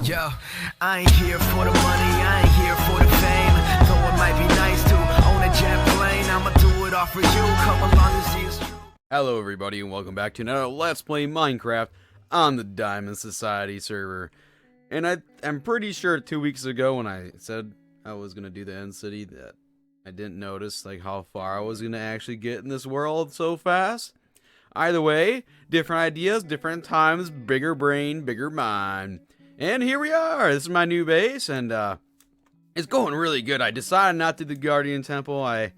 Yo, I ain't here for the money, I ain't here for the fame. Though it might be nice to own a jet plane, I'ma do it all for you. Come along and see it's true. Hello everybody and welcome back to another Let's Play Minecraft on the Diamond Society server. And I'm pretty sure 2 weeks ago when I said I was going to do the end city that I didn't notice like how far I was going to actually get in this world so fast. Either way, different ideas, different times, bigger brain, bigger mind. And here we are. This is my new base and it's going really good. I decided not to do the Guardian Temple. I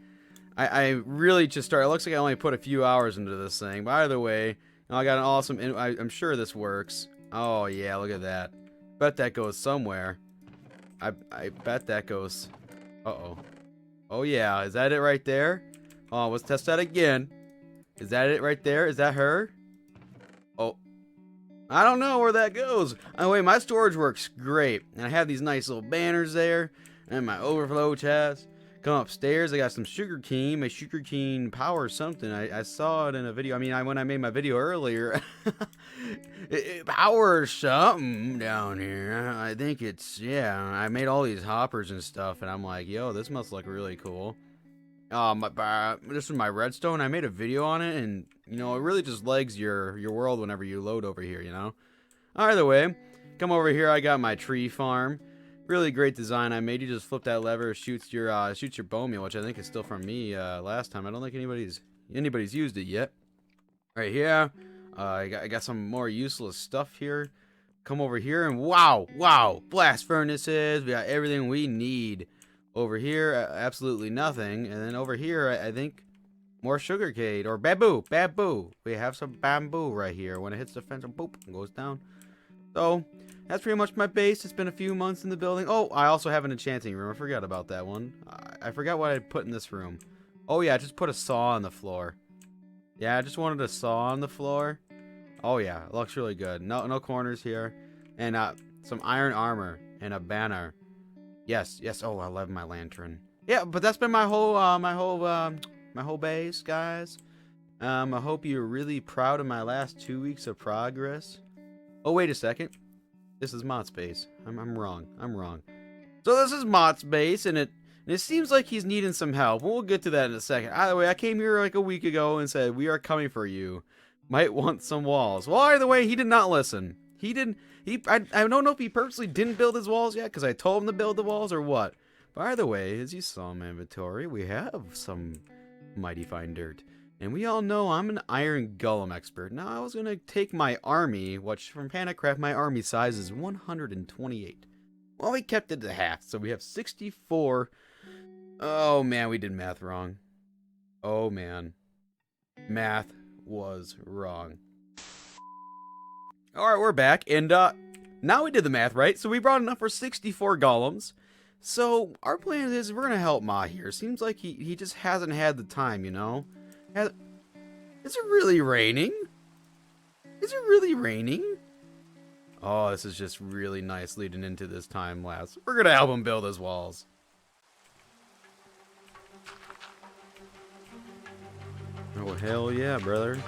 really just started. It looks like I only put a few hours into this thing. But either way, I got an awesome. I'm sure this works. Oh yeah, look at that. Bet that goes somewhere. I bet that goes. Uh-oh. Oh yeah, is that it right there? Oh, let's test that again. Is that it right there? Is that her? Oh. I don't know where that goes. Anyway, my storage works great. And I have these nice little banners there. And my overflow chest. Come upstairs, I got some sugarcane, my sugarcane power something. I saw it in a video. I mean, when I made my video earlier, it powers something down here. I think it's, yeah, I made all these hoppers and stuff, and I'm like, yo, this must look really cool. This is my redstone. I made a video on it, and, you know, it really just legs your world whenever you load over here, you know? Either way, come over here, I got my tree farm. Really great design I made. You just flip that lever, shoots your bone meal, which I think is still from me last time. I don't think anybody's used it yet. Right here, I got some more useless stuff here. Come over here and wow, blast furnaces. We got everything we need. Over here, absolutely nothing. And then over here, I think more sugarcane or bamboo. We have some bamboo right here. When it hits the fence, boop, it goes down. So that's pretty much my base. It's been a few months in the building. Oh, I also have an enchanting room. I forgot about that one. I forgot what I put in this room. Oh yeah, I just put a saw on the floor. Yeah, I just wanted a saw on the floor. Oh yeah, it looks really good. No corners here. And some iron armor and a banner. Yes. Oh, I love my lantern. Yeah, but that's been my whole base, guys. I hope you're really proud of my last 2 weeks of progress. Oh, wait a second. This is Mott's base. I'm wrong. So this is Mott's base, and it seems like he's needing some help. We'll get to that in a second. Either way, I came here like a week ago and said, we are coming for you. Might want some walls. Well, either way, he did not listen. I don't know if he purposely didn't build his walls yet, because I told him to build the walls or what. But either way, as you saw in my inventory, we have some mighty fine dirt. And we all know I'm an iron golem expert. Now, I was going to take my army, which from Panik Craft, my army size is 128. Well, we kept it to half, so we have 64. Oh, man, we did math wrong. Oh, man. Math was wrong. Alright, we're back, and now we did the math right, so we brought enough for 64 golems. So, our plan is we're going to help Ma here. Seems like he just hasn't had the time, you know? Is it really raining? Is it really raining? Oh, this is just really nice leading into this time lapse. We're gonna help him build his walls. Oh, hell yeah, brother.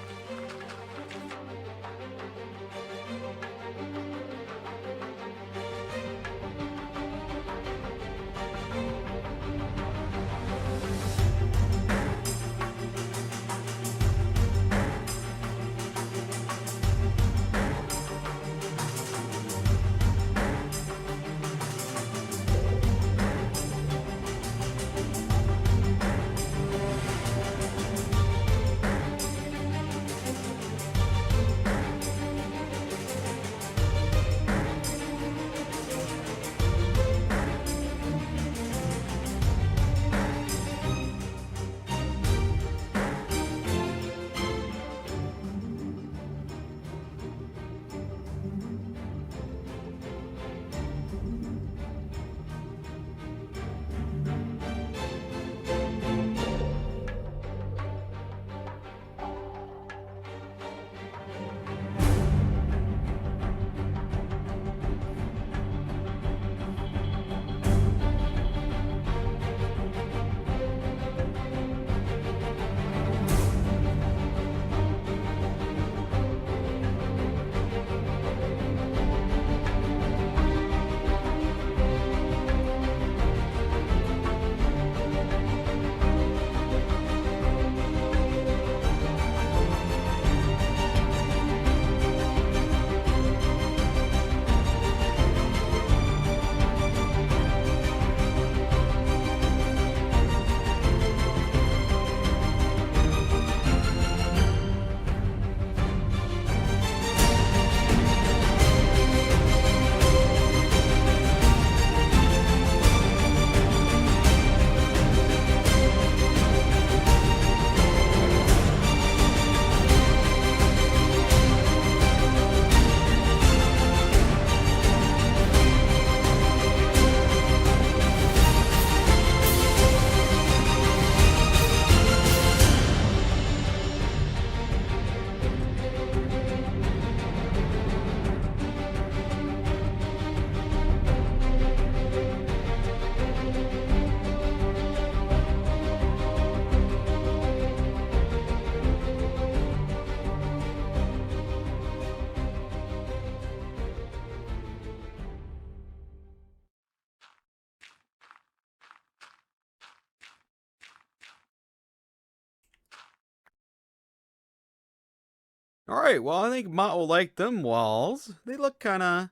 Alright, well, I think Mott will like them walls. They look kinda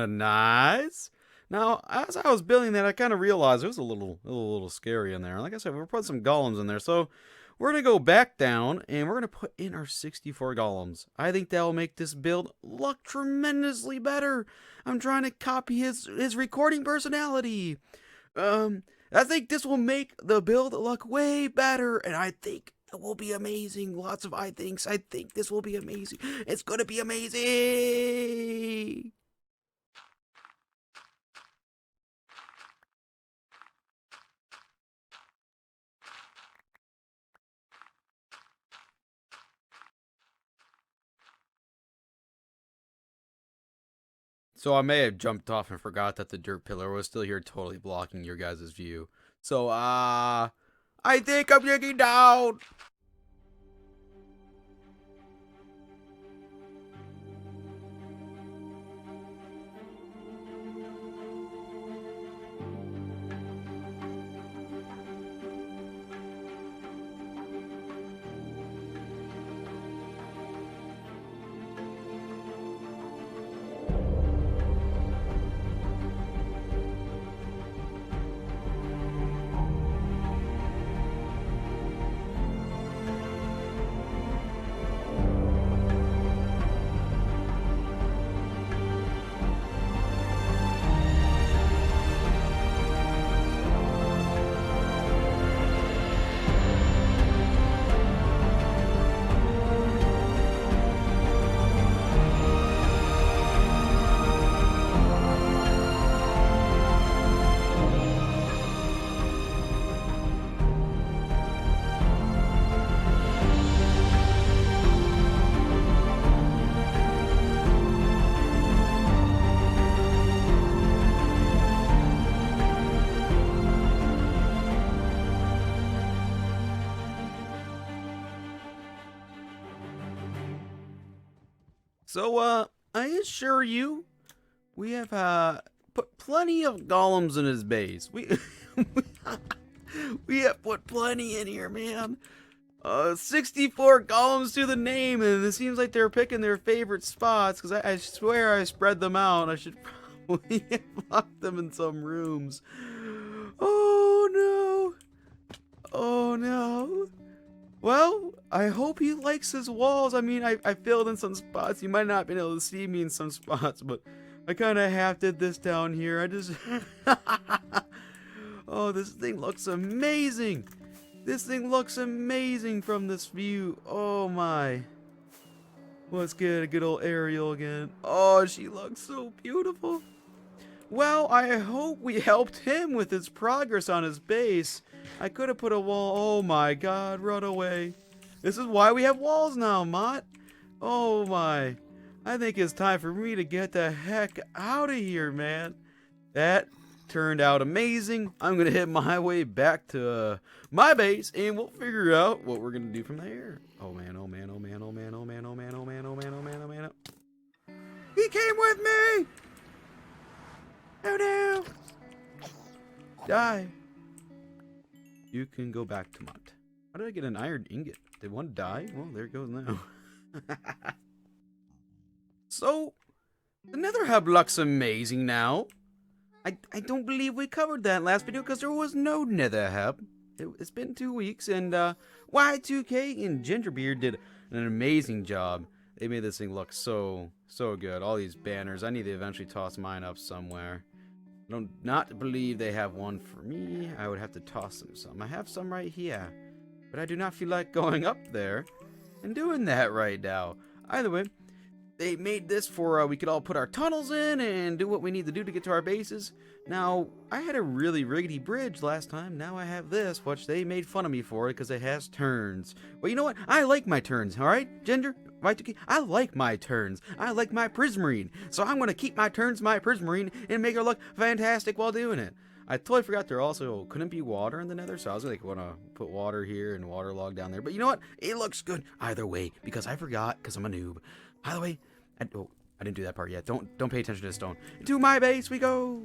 nice. Now, as I was building that, I kind of realized it was a little scary in there. Like I said, we're putting some golems in there, so we're gonna go back down and we're gonna put in our 64 golems. I think that will make this build look tremendously better. I'm trying to copy his recording personality. I think this will make the build look way better, and I think it will be amazing. Lots of I thinks. I think this will be amazing. It's gonna be amazing. So I may have jumped off and forgot that the dirt pillar was still here, totally blocking your guys' view. So, I think I'm digging down. So, I assure you, we have, put plenty of golems in his base. We have put plenty in here, man. 64 golems to the name, and it seems like they're picking their favorite spots, because I swear I spread them out. I should probably have locked them in some rooms. Oh, no. Oh, no. Well, I hope he likes his walls. I mean, I filled in some spots. You might not have been able to see me in some spots, but I kind of half did this down here. I just... Oh, this thing looks amazing. This thing looks amazing from this view. Oh, my. Let's get a good old aerial again. Oh, she looks so beautiful. Well, I hope we helped him with his progress on his base. I could have put a wall. Oh my god, run away. This is why we have walls now, Mott. Oh my. I think it's time for me to get the heck out of here, man. That turned out amazing. I'm going to hit my way back to my base, and we'll figure out what we're going to do from there. Oh man, oh man, oh man, oh man, oh man, oh man, oh man, oh man, oh man, oh man. He came with me! Oh no! Die. You can go back to Mott. How did I get an iron ingot? Did one die? Well, there it goes now. So, the nether hub looks amazing now. I don't believe we covered that last video because there was no nether hub. It's been 2 weeks, and Y2K and Gingerbeard did an amazing job. They made this thing look so good. All these banners. I need to eventually toss mine up somewhere. I do not believe they have one for me. I would have to toss them some. I have some right here, but I do not feel like going up there and doing that right now. Either way, they made this for we could all put our tunnels in and do what we need to do to get to our bases. Now, I had a really rickety bridge last time. Now I have this, which they made fun of me for it because it has turns. Well, you know what? I like my turns, all right, Ginger? I like my turns. I like my prismarine. So I'm going to keep my turns my prismarine and make it look fantastic while doing it. I totally forgot there also couldn't be water in the nether, so I was like, want to put water here and water log down there. But you know what? It looks good either way because I forgot because I'm a noob. Either way, I didn't do that part yet. Don't pay attention to the stone. To my base we go.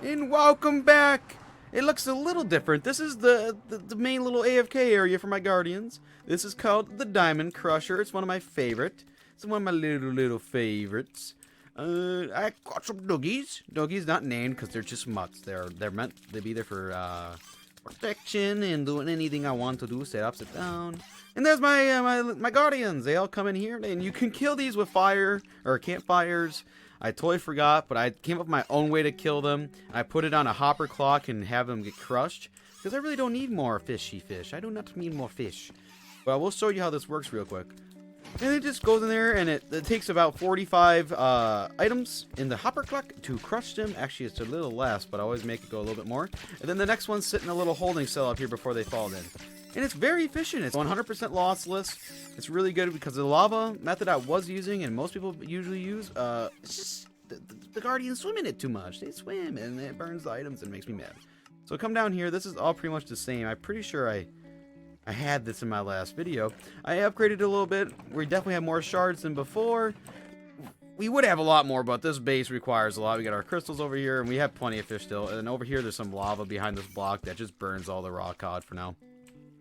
And welcome back. it looks a little different. This is the main little AFK area for my guardians. This is called the Diamond Crusher. It's one of my favorite. It's one of my little favorites. I got some doggies. Doggies not named because they're just mutts. They're meant to be there for protection and doing anything I want to do. Sit up, sit down. And there's my guardians. They all come in here, and you can kill these with fire or campfires. I totally forgot, but I came up with my own way to kill them. I put it on a hopper clock and have them get crushed because I really don't need more fishy fish. I do not need more fish. But we'll show you how this works real quick. And it just goes in there, and it takes about 45 items in the hopper clock to crush them. Actually, it's a little less, but I always make it go a little bit more. And then the next one's sitting in a little holding cell up here before they fall in. And it's very efficient. It's 100% lossless. It's really good because the lava method I was using, and most people usually use, it's just the guardians swim in it too much. They swim, and it burns the items and makes me mad. So come down here. This is all pretty much the same. I'm pretty sure I had this in my last video. I upgraded it a little bit. We definitely have more shards than before. We would have a lot more, but this base requires a lot. We got our crystals over here, and we have plenty of fish still. And over here, there's some lava behind this block that just burns all the raw cod for now.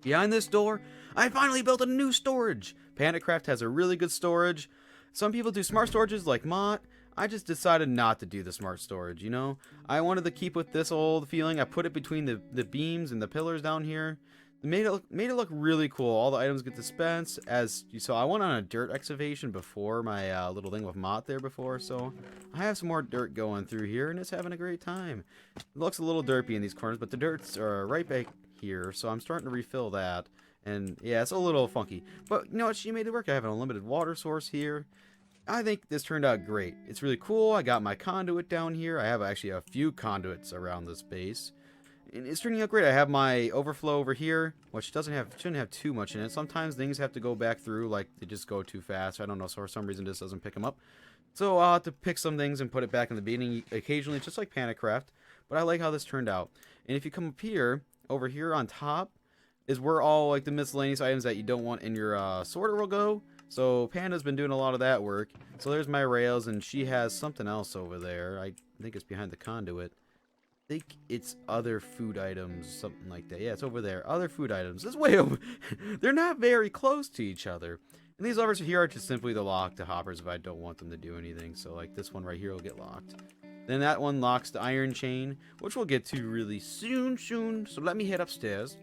Behind this door, I finally built a new storage. Panik Craft has a really good storage. Some people do smart storages like Mott. I just decided not to do the smart storage, you know? I wanted to keep with this old feeling. I put it between the beams and the pillars down here. Made it look really cool. All the items get dispensed. As you saw, I went on a dirt excavation before my little thing with Mott there before, so I have some more dirt going through here, and it's having a great time. It looks a little derpy in these corners, but the dirts are right back here, so I'm starting to refill that. And yeah, it's a little funky, but you know what? She made it work. I have an unlimited water source here. I think this turned out great. It's really cool. I got my conduit down here. I have actually a few conduits around this base. And it's turning out great. I have my overflow over here, which shouldn't have too much in it. Sometimes things have to go back through, like they just go too fast. I don't know, so for some reason this doesn't pick them up. So I'll have to pick some things and put it back in the beginning occasionally, just like Panik Craft. But I like how this turned out. And if you come up here, over here on top, is where all like the miscellaneous items that you don't want in your sorter will go. So Panda's been doing a lot of that work. So there's my rails, and she has something else over there. I think it's behind the conduit. I think it's other food items, something like that. Yeah, it's over there. Other food items. It's way over. They're not very close to each other. And these levers here are just simply to lock the hoppers if I don't want them to do anything. So like this one right here will get locked. Then that one locks the iron chain, which we'll get to really soon. So let me head upstairs.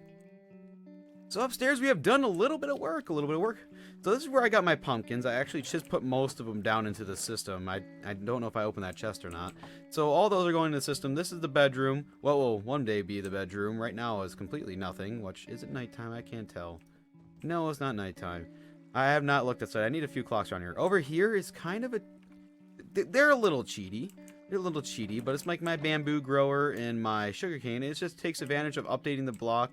So upstairs we have done a little bit of work. So this is where I got my pumpkins. I actually just put most of them down into the system. I don't know if I opened that chest or not. So all those are going in the system. This is the bedroom. What will one day be the bedroom. Right now is completely nothing. Which, is it nighttime? I can't tell. No, it's not nighttime. I have not looked outside. I need a few clocks around here. Over here is kind of a... They're a little cheaty. But it's like my bamboo grower and my sugarcane. It just takes advantage of updating the block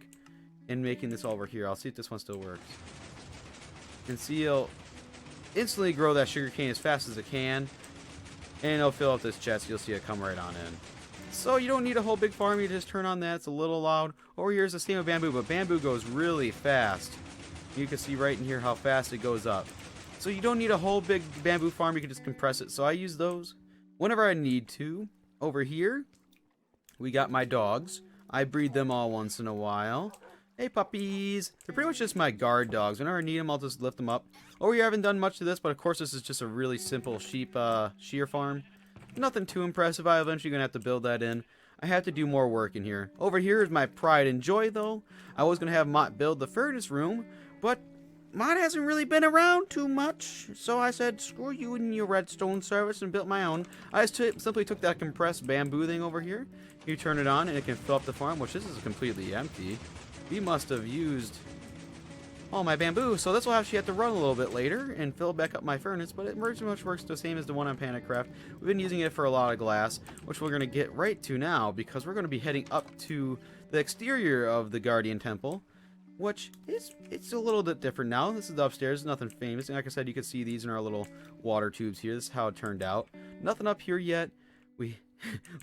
and making this all over here. I'll see if this one still works. And see, it'll instantly grow that sugarcane as fast as it can. And it'll fill up this chest. You'll see it come right on in. So you don't need a whole big farm. You just turn on that. It's a little loud. Over here is the same with bamboo, but bamboo goes really fast. You can see right in here how fast it goes up. So you don't need a whole big bamboo farm. You can just compress it. So I use those whenever I need to. Over here, we got my dogs. I breed them all once in a while. Hey, puppies. They're pretty much just my guard dogs. Whenever I need them, I'll just lift them up. Over here, I haven't done much to this, but of course, this is just a really simple sheep shear farm. Nothing too impressive. I'm eventually going to have to build that in. I have to do more work in here. Over here is my pride and joy, though. I was going to have Mott build the furnace room, but Mott hasn't really been around too much. So I said, screw you and your redstone service, and built my own. I just simply took that compressed bamboo thing over here. You turn it on, and it can fill up the farm, which this is completely empty. We must have used all my bamboo, so this will actually have to run a little bit later and fill back up my furnace, but it pretty much works the same as the one on Panik Craft. We've been using it for a lot of glass, which we're going to get right to now, because we're going to be heading up to the exterior of the Guardian Temple, which it's a little bit different now. This is the upstairs, nothing famous, and like I said, you can see these in our little water tubes here. This is how it turned out. Nothing up here yet.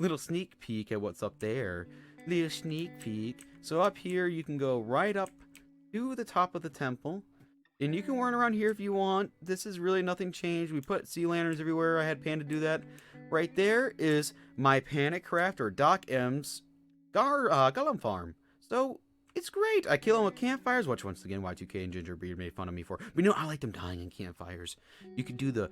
Little sneak peek at what's up there. Little sneak peek. So up here, you can go right up to the top of the temple. And you can run around here if you want. This is really nothing changed. We put sea lanterns everywhere. I had Panda do that. Right there is my Panik Craft or Doc M's Golem farm. So it's great. I kill them with campfires, which once again Y2K and Gingerbeard made fun of me for. But you know, I like them dying in campfires. You could do the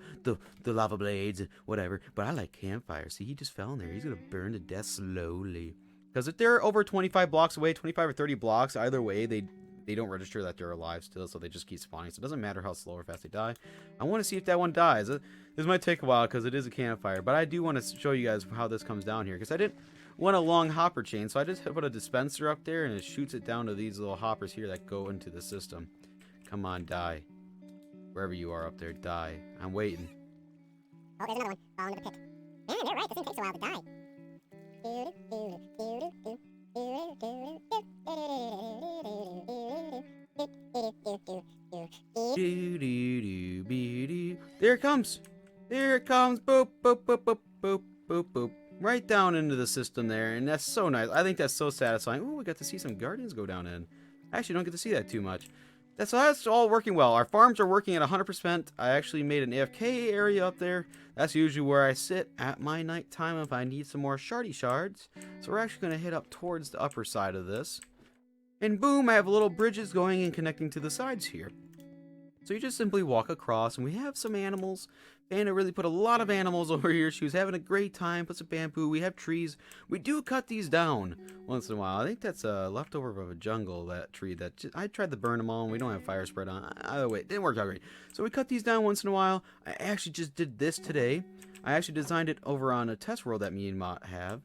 lava blades and whatever, but I like campfires. See, he just fell in there. He's gonna burn to death slowly. Because if they're over 25 blocks away, 25 or 30 blocks, either way, they don't register that they're alive still, so they just keep spawning. So it doesn't matter how slow or fast they die. I want to see if that one dies. This might take a while because it is a campfire, but I do want to show you guys how this comes down here because I didn't want a long hopper chain, so I just put a dispenser up there and it shoots it down to these little hoppers here that go into the system. Come on, die. Wherever you are up there, die. I'm waiting. Oh, there's another one. Fall into the pit. Man, they're right. This thing takes a while to die. There it comes. There it comes. Boop, boop, boop, boop, boop, boop, boop. Right down into the system there, and that's so nice. I think that's so satisfying. Ooh, we got to see some guardians go down in. I actually don't get to see that too much. That's all working well. Our farms are working at 100%. I actually made an AFK area up there. That's usually where I sit at my nighttime if I need some more shards. So we're actually going to head up towards the upper side of this. And boom, I have little bridges going and connecting to the sides here. So you just simply walk across, and we have some animals. Panda really put a lot of animals over here. She was having a great time. Put some bamboo. We have trees. We do cut these down once in a while. I think that's a leftover of a jungle, that tree. I tried to burn them all, and we don't have fire spread on. Either way, it didn't work out great. So we cut these down once in a while. I actually just did this today. I actually designed it over on a test world that me and Mott have.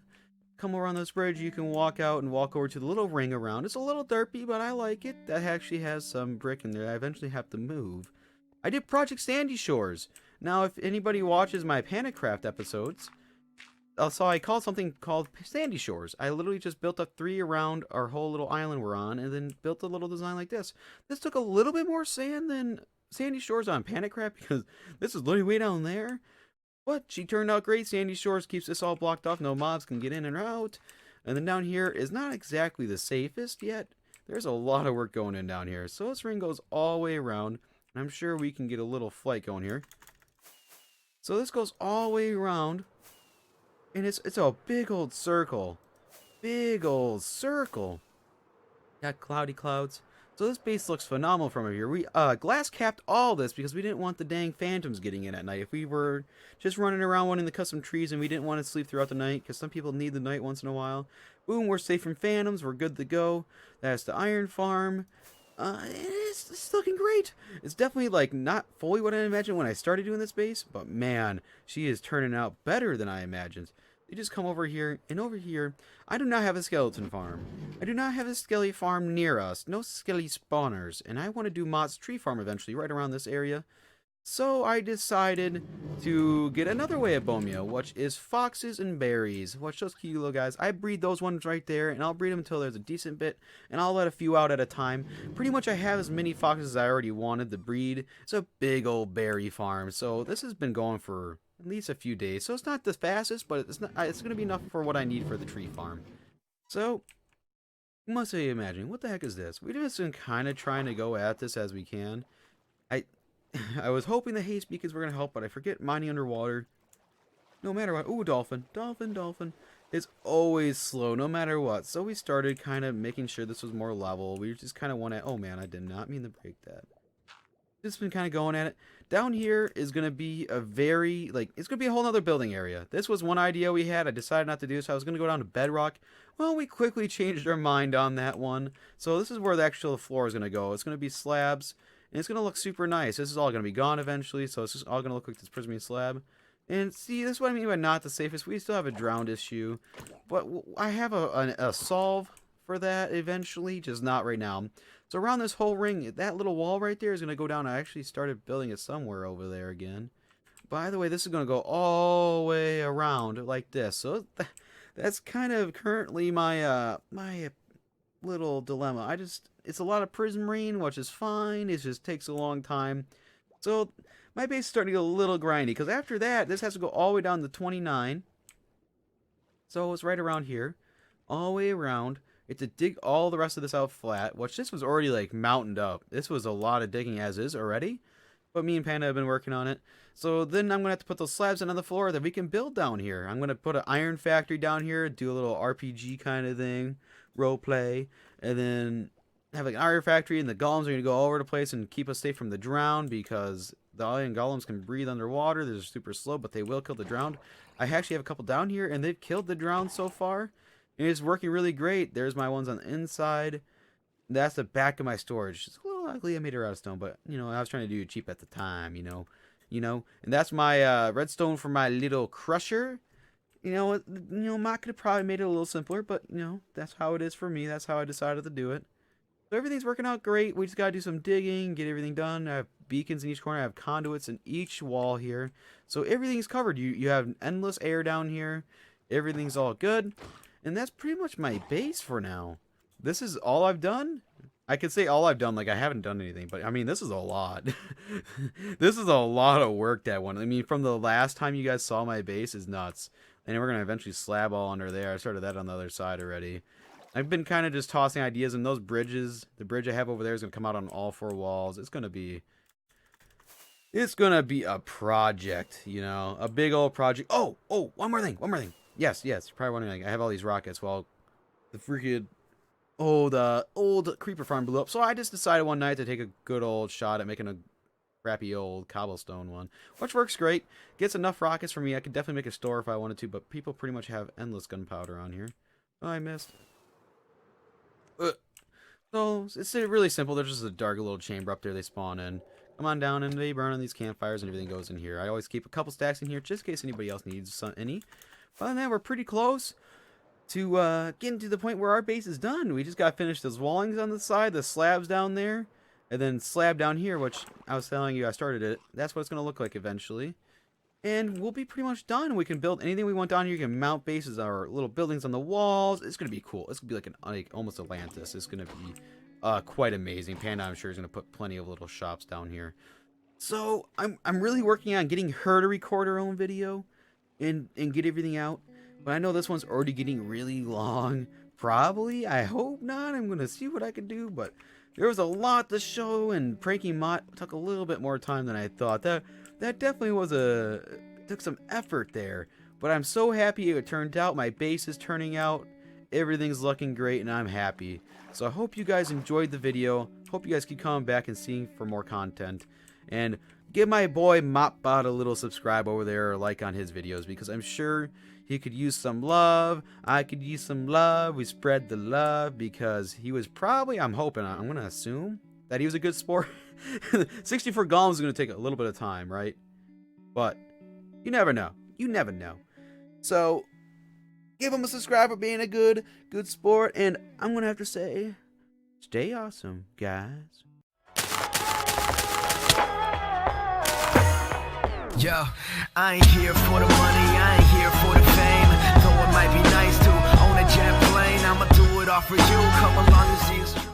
Come around this bridge, you can walk out and walk over to the little ring around. It's a little derpy, but I like it. That actually has some brick in there I eventually have to move. I did Project Sandy Shores. Now, if anybody watches my Panik Craft episodes, so I called something called Sandy Shores. I literally just built up 3 around our whole little island we're on, and then built a little design like this. This took a little bit more sand than Sandy Shores on Panik Craft, because this is literally way down there. But she turned out great. Sandy Shores keeps this all blocked off. No mobs can get in and out. And then down here is not exactly the safest yet. There's a lot of work going in down here. So this ring goes all the way around. And I'm sure we can get a little flight going here. So this goes all the way around. And it's a big old circle. Big old circle. Got cloudy clouds. So this base looks phenomenal from over here. We glass capped all this because we didn't want the dang phantoms getting in at night. If we were just running around wanting the custom trees and we didn't want to sleep throughout the night, because some people need the night once in a while, boom, we're safe from phantoms. We're good to go. That's the iron farm. It's looking great. It's definitely like not fully what I imagined when I started doing this base, but man, she is turning out better than I imagined. You just come over here, and over here, I do not have a skeleton farm. I do not have a skelly farm near us. No skelly spawners. And I want to do Mott's tree farm eventually, right around this area. So I decided to get another way of bone meal, which is foxes and berries. Watch those cute little guys. I breed those ones right there, and I'll breed them until there's a decent bit, and I'll let a few out at a time. Pretty much I have as many foxes as I already wanted to breed. It's a big old berry farm, so this has been going for at least a few days. So it's not the fastest, but it's going to be enough for what I need for the tree farm. So, you must be imagining, what the heck is this? We've just been kind of trying to go at this as we can. I was hoping the haste beacons were going to help, but I forget mining underwater. No matter what. Ooh, dolphin. Dolphin. It's always slow, no matter what. So we started kind of making sure this was more level. We just kind of want to... Oh, man, I did not mean to break that. Just been kind of going at it. Down here is going to be a very... it's going to be a whole other building area. This was one idea we had. I decided not to do so. I was going to go down to bedrock. Well, we quickly changed our mind on that one. So this is where the actual floor is going to go. It's going to be slabs. And it's going to look super nice. This is all going to be gone eventually, so it's just all going to look like this prismarine slab. And see, this is what I mean by not the safest. We still have a drowned issue. But I have a solve for that eventually, just not right now. So around this whole ring, that little wall right there is going to go down. I actually started building it somewhere over there again. By the way, this is going to go all the way around like this. So that's kind of currently my my little dilemma. It's a lot of prismarine, which is fine. It just takes a long time. So my base is starting to get a little grindy, because after that, this has to go all the way down to 29. So it's right around here. All the way around. You have to dig all the rest of this out flat, which this was already like mountained up. This was a lot of digging as is already. but me and Panda have been working on it. So then I'm going to have to put those slabs in on the floor that we can build down here. I'm going to put an iron factory down here, do a little RPG kind of thing, role play, and then have like an iron factory, and the golems are going to go all over the place and keep us safe from the drown, because the iron golems can breathe underwater. They're super slow, but they will kill the drowned. I actually have a couple down here, and they've killed the drowned so far, and it's working really great. There's my ones on the inside. That's the back of my storage. It's a little ugly. I made it out of stone, but you know, I was trying to do it cheap at the time, you know. And that's my redstone for my little crusher. Mott could have probably made it a little simpler, but that's how it is for me. That's how I decided to do it. So everything's working out great. We just gotta do some digging, get everything done. I have beacons in each corner. I have conduits in each wall here, so everything's covered. You have endless air down here. Everything's all good, and that's pretty much my base for now. This is all I've done. I could say all I've done, like I haven't done anything, but I mean, this is a lot. This is a lot of work, that one. I mean, from the last time you guys saw my base is nuts. And we're going to eventually slab all under there. I started that on the other side already. I've been kind of just tossing ideas, and those bridges, the bridge I have over there is going to come out on all 4 walls. It's going to be a project, a big old project. Oh, one more thing. Yes, you're probably wondering, like, I have all these rockets. Well, the freaking old creeper farm blew up, so I just decided one night to take a good old shot at making a crappy old cobblestone one, which works great. Gets enough rockets for me. I could definitely make a store if I wanted to, but people pretty much have endless gunpowder on here. Oh, I missed. So it's really simple. There's just a dark little chamber up there they spawn in. Come on down, and they burn on these campfires, and everything goes in here. I always keep a couple stacks in here just in case anybody else needs any. But other than that, we're pretty close to getting to the point where our base is done. We just got to finish those wallings on the side, the slabs down there, and then slab down here, which I was telling you I started it. That's what it's going to look like eventually. And we'll be pretty much done. We can build anything we want down here. You can mount bases or little buildings on the walls. It's going to be cool. It's going to be like almost Atlantis. It's going to be quite amazing. Panda, I'm sure, is going to put plenty of little shops down here. So I'm really working on getting her to record her own video and get everything out. But I know this one's already getting really long. Probably. I hope not. I'm going to see what I can do. But there was a lot to show, and pranking Mott took a little bit more time than I thought. That definitely took some effort there. But I'm so happy it turned out. My base is turning out. Everything's looking great, and I'm happy. So I hope you guys enjoyed the video. Hope you guys keep coming back and seeing for more content. And give my boy Mottbot a little subscribe over there or like on his videos, because I'm sure he could use some love. I could use some love. We spread the love, because he was probably, I'm hoping, I'm going to assume that he was a good sport. 64 golems is going to take a little bit of time, right? But you never know. You never know. So give him a subscribe for being a good sport. And I'm going to have to say, stay awesome, guys. Yo, I ain't here for the money, I ain't here for the fame. Though it might be nice to own a jet plane, I'ma do it all for you. Come along and see us.